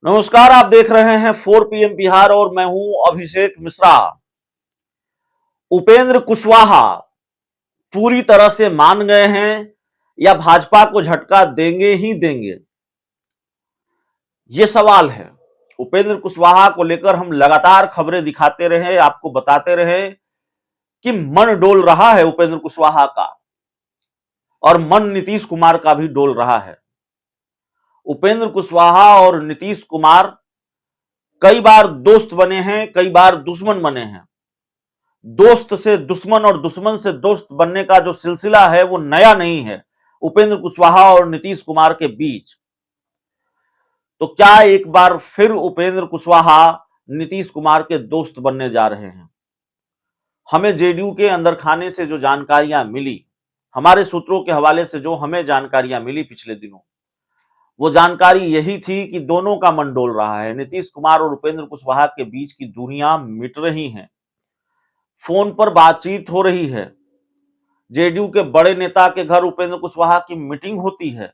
नमस्कार, आप देख रहे हैं 4 PM बिहार और मैं हूं अभिषेक मिश्रा। उपेंद्र कुशवाहा पूरी तरह से मान गए हैं या भाजपा को झटका देंगे ही देंगे, ये सवाल है। उपेंद्र कुशवाहा को लेकर हम लगातार खबरें दिखाते रहे, आपको बताते रहे कि मन डोल रहा है उपेंद्र कुशवाहा का और मन नीतीश कुमार का भी डोल रहा है। उपेंद्र कुशवाहा और नीतीश कुमार कई बार दोस्त बने हैं, कई बार दुश्मन बने हैं। दोस्त से दुश्मन और दुश्मन से दोस्त बनने का जो सिलसिला है वो नया नहीं है उपेंद्र कुशवाहा और नीतीश कुमार के बीच। तो क्या एक बार फिर उपेंद्र कुशवाहा नीतीश कुमार के दोस्त बनने जा रहे हैं? हमें जेडीयू के अंदर खाने से जो जानकारियां मिली, हमारे सूत्रों के हवाले से जो हमें जानकारियां मिली पिछले दिनों, वो जानकारी यही थी कि दोनों का मन डोल रहा है। नीतीश कुमार और उपेंद्र कुशवाहा के बीच की दूरियां मिट रही हैं, फोन पर बातचीत हो रही है, जेडीयू के बड़े नेता के घर उपेंद्र कुशवाहा की मीटिंग होती है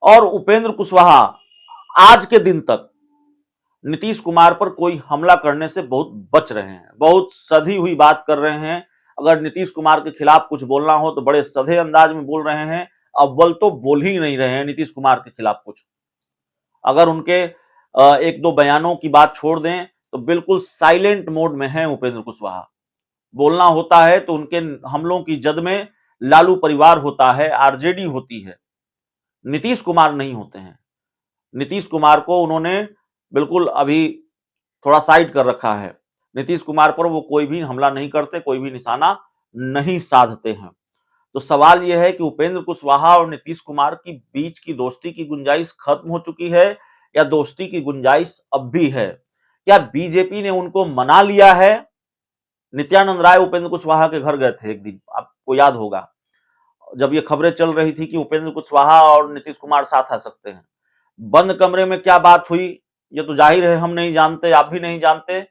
और उपेंद्र कुशवाहा आज के दिन तक नीतीश कुमार पर कोई हमला करने से बहुत बच रहे हैं, बहुत सधी हुई बात कर रहे हैं। अगर नीतीश कुमार के खिलाफ कुछ बोलना हो तो बड़े सधे अंदाज में बोल रहे हैं। अव्वल तो बोल ही नहीं रहे हैं नीतीश कुमार के खिलाफ कुछ। अगर उनके एक दो बयानों की बात छोड़ दें तो बिल्कुल साइलेंट मोड में है उपेंद्र कुशवाहा। बोलना होता है तो उनके हमलों की जद में लालू परिवार होता है, आरजेडी होती है, नीतीश कुमार नहीं होते हैं। नीतीश कुमार को उन्होंने बिल्कुल अभी थोड़ा साइड कर रखा है। नीतीश कुमार पर वो कोई भी हमला नहीं करते, कोई भी निशाना नहीं साधते हैं। तो सवाल यह है कि उपेंद्र कुशवाहा और नीतीश कुमार की बीच की दोस्ती की गुंजाइश खत्म हो चुकी है या दोस्ती की गुंजाइश अब भी है? क्या बीजेपी ने उनको मना लिया है? नित्यानंद राय उपेंद्र कुशवाहा के घर गए थे एक दिन, आपको याद होगा, जब ये खबरें चल रही थी कि उपेंद्र कुशवाहा और नीतीश कुमार साथ आ सकते हैं। बंद कमरे में क्या बात हुई ये तो जाहिर है हम नहीं जानते, आप भी नहीं जानते,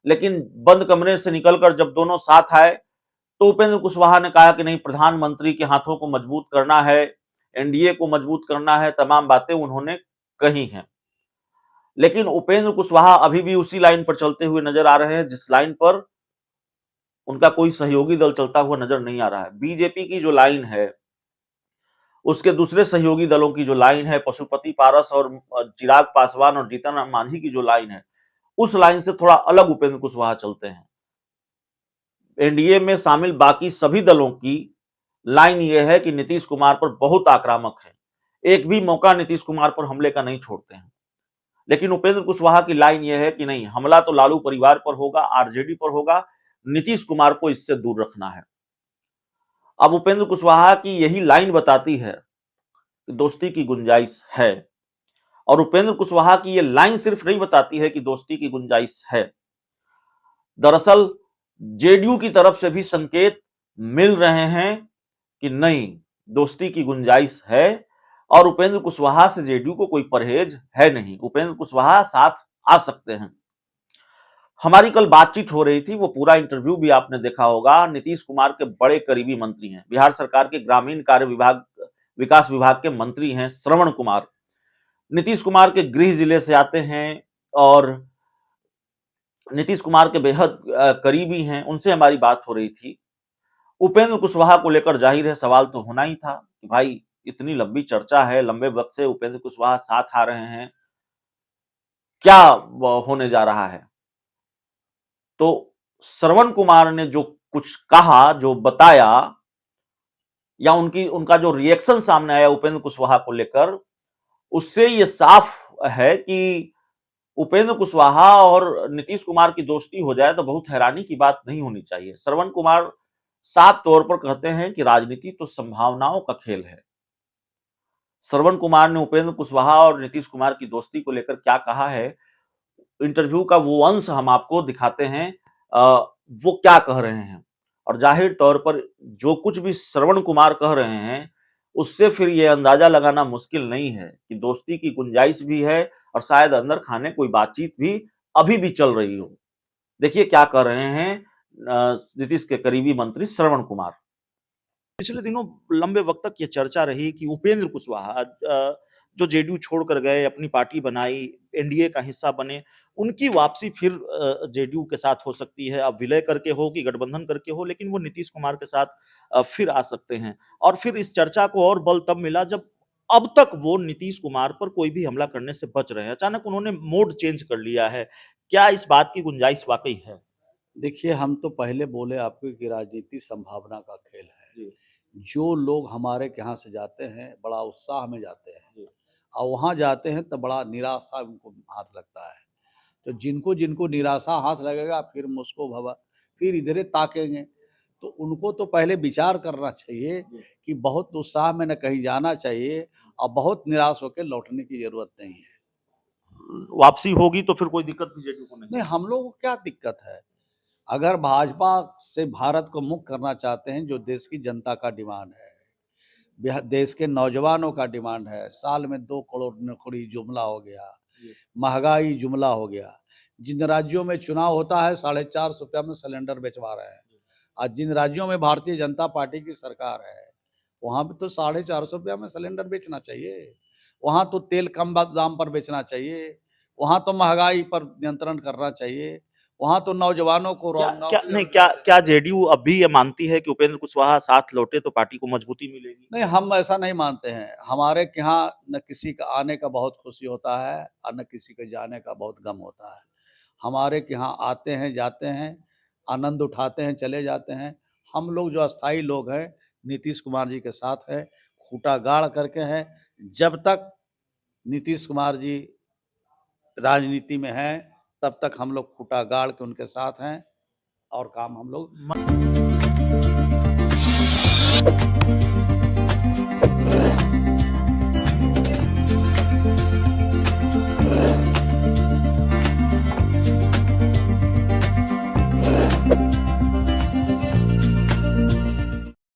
लेकिन बंद कमरे से निकलकर जब दोनों साथ आए तो उपेंद्र कुशवाहा ने कहा कि नहीं, प्रधानमंत्री के हाथों को मजबूत करना है, एनडीए को मजबूत करना है, तमाम बातें उन्होंने कही हैं। लेकिन उपेंद्र कुशवाहा अभी भी उसी लाइन पर चलते हुए नजर आ रहे हैं जिस लाइन पर उनका कोई सहयोगी दल चलता हुआ नजर नहीं आ रहा है। बीजेपी की जो लाइन है, उसके दूसरे सहयोगी दलों की जो लाइन है, पशुपति पारस और चिराग पासवान और जीतन राम मांझी की जो लाइन है, उस लाइन से थोड़ा अलग उपेंद्र कुशवाहा चलते हैं। एनडीए में शामिल बाकी सभी दलों की लाइन यह है कि नीतीश कुमार पर बहुत आक्रामक है, एक भी मौका नीतीश कुमार पर हमले का नहीं छोड़ते हैं। लेकिन उपेंद्र कुशवाहा की लाइन यह है कि नहीं, हमला तो लालू परिवार पर होगा, आरजेडी पर होगा, नीतीश कुमार को इससे दूर रखना है। अब उपेंद्र कुशवाहा की यही लाइन बताती है कि दोस्ती की गुंजाइश है, और उपेंद्र कुशवाहा की यह लाइन सिर्फ नहीं बताती है कि दोस्ती की गुंजाइश है। दरअसल जेडीयू की तरफ से भी संकेत मिल रहे हैं कि नहीं, दोस्ती की गुंजाइश है और उपेंद्र कुशवाहा से जेडीयू को कोई परहेज है नहीं, उपेंद्र कुशवाहा साथ आ सकते हैं। हमारी कल बातचीत हो रही थी, वो पूरा इंटरव्यू भी आपने देखा होगा। नीतीश कुमार के बड़े करीबी मंत्री हैं, बिहार सरकार के ग्रामीण कार्य विभाग विकास विभाग के मंत्री हैं श्रवण कुमार। नीतीश कुमार के गृह जिले से आते हैं और नीतीश कुमार के बेहद करीबी हैं, उनसे हमारी बात हो रही थी। उपेंद्र कुशवाहा को लेकर जाहिर है सवाल तो होना ही था कि भाई इतनी लंबी चर्चा है, लंबे वक्त से उपेंद्र कुशवाहा साथ आ रहे हैं, क्या होने जा रहा है? तो श्रवण कुमार ने जो कुछ कहा, जो बताया, या उनका जो रिएक्शन सामने आया उपेंद्र कुशवाहा को लेकर, उससे ये साफ है कि उपेंद्र कुशवाहा और नीतीश कुमार की दोस्ती हो जाए तो बहुत हैरानी की बात नहीं होनी चाहिए। श्रवण कुमार साफ तौर पर कहते हैं कि राजनीति तो संभावनाओं का खेल है। श्रवण कुमार ने उपेंद्र कुशवाहा और नीतीश कुमार की दोस्ती को लेकर क्या कहा है, इंटरव्यू का वो अंश हम आपको दिखाते हैं। वो क्या कह रहे हैं, और जाहिर तौर पर जो कुछ भी श्रवण कुमार कह रहे हैं उससे फिर ये अंदाजा लगाना मुश्किल नहीं है कि दोस्ती की गुंजाइश भी है और शायद अंदर खाने कोई बातचीत भी अभी भी चल रही हो। देखिए क्या कह रहे हैं नीतीश के करीबी मंत्री श्रवण कुमार। पिछले दिनों लंबे वक्त तक ये चर्चा रही कि उपेंद्र कुशवाहा जो जेडीयू छोड़कर गए, अपनी पार्टी बनाई, एनडीए का हिस्सा बने, उनकी वापसी फिर जेडीयू के साथ हो सकती है। अब विलय करके हो कि गठबंधन करके हो, लेकिन वो नीतीश कुमार के साथ फिर आ सकते हैं। और फिर इस चर्चा को और बल तब मिला जब अब तक वो नीतीश कुमार पर कोई भी हमला करने से बच रहे हैं। अचानक उन्होंने मोड चेंज कर लिया है। क्या इस बात की गुंजाइश वाकई है? देखिए, हम तो पहले बोले आपको कि राजनीति संभावना का खेल है। जी, जो लोग हमारे के यहाँ से जाते हैं, बड़ा उत्साह में जाते हैं जी, और वहाँ जाते हैं तो बड़ा निराशा उनको हाथ लगता है। तो जिनको-जिनको निराशा हाथ लगेगा फिर मुझको भवा फिर इधरे ताकेंगे। तो उनको तो पहले विचार करना चाहिए जी। कि बहुत उत्साह में न कहीं जाना चाहिए और बहुत निराश होके लौटने की ज़रूरत नहीं है। वापसी होगी तो फिर कोई दिक्कत भी जेडीयू को नहीं नहीं, है। हम लोगों को क्या दिक्कत है? अगर भाजपा से भारत को मुक्त करना चाहते हैं, जो देश की जनता का डिमांड है, देश के नौजवानों का डिमांड है, साल में 2 करोड़ नौकरी जुमला हो गया, जी, महँगाई जुमला हो गया। जिन राज्यों में चुनाव होता है, ₹450 में सिलेंडर बेचवा रहे हैं। और जिन राज्यों में भारतीय जनता पार्टी की सरकार है, वहाँ पे तो ₹450 में सिलेंडर बेचना चाहिए। वहाँ तो तेल कम दाम पर बेचना चाहिए। वहाँ तो महँगाई पर नियंत्रण करना चाहिए। वहाँ तो नौजवानों को क्या क्या नौकरियाँ नहीं क्या दिलाना क्या चाहिए। जेडीयू अब भी ये मानती है कि उपेंद्र कुशवाहा साथ लौटे तो पार्टी को मजबूती मिलेगी? नहीं, हम ऐसा नहीं मानते हैं। हमारे के यहाँ न किसी का आने का बहुत खुशी होता है और न किसी के जाने का बहुत गम होता है। हमारे के यहाँ आते हैं, जाते हैं, आनंद उठाते हैं, चले जाते हैं। हम लोग जो अस्थायी लोग हैं, नीतीश कुमार जी के साथ हैं, खूँटा गाड़ करके हैं। जब तक नीतीश कुमार जी राजनीति में हैं, तब तक हम लोग खूँटा गाड़ के उनके साथ हैं और काम हम लोग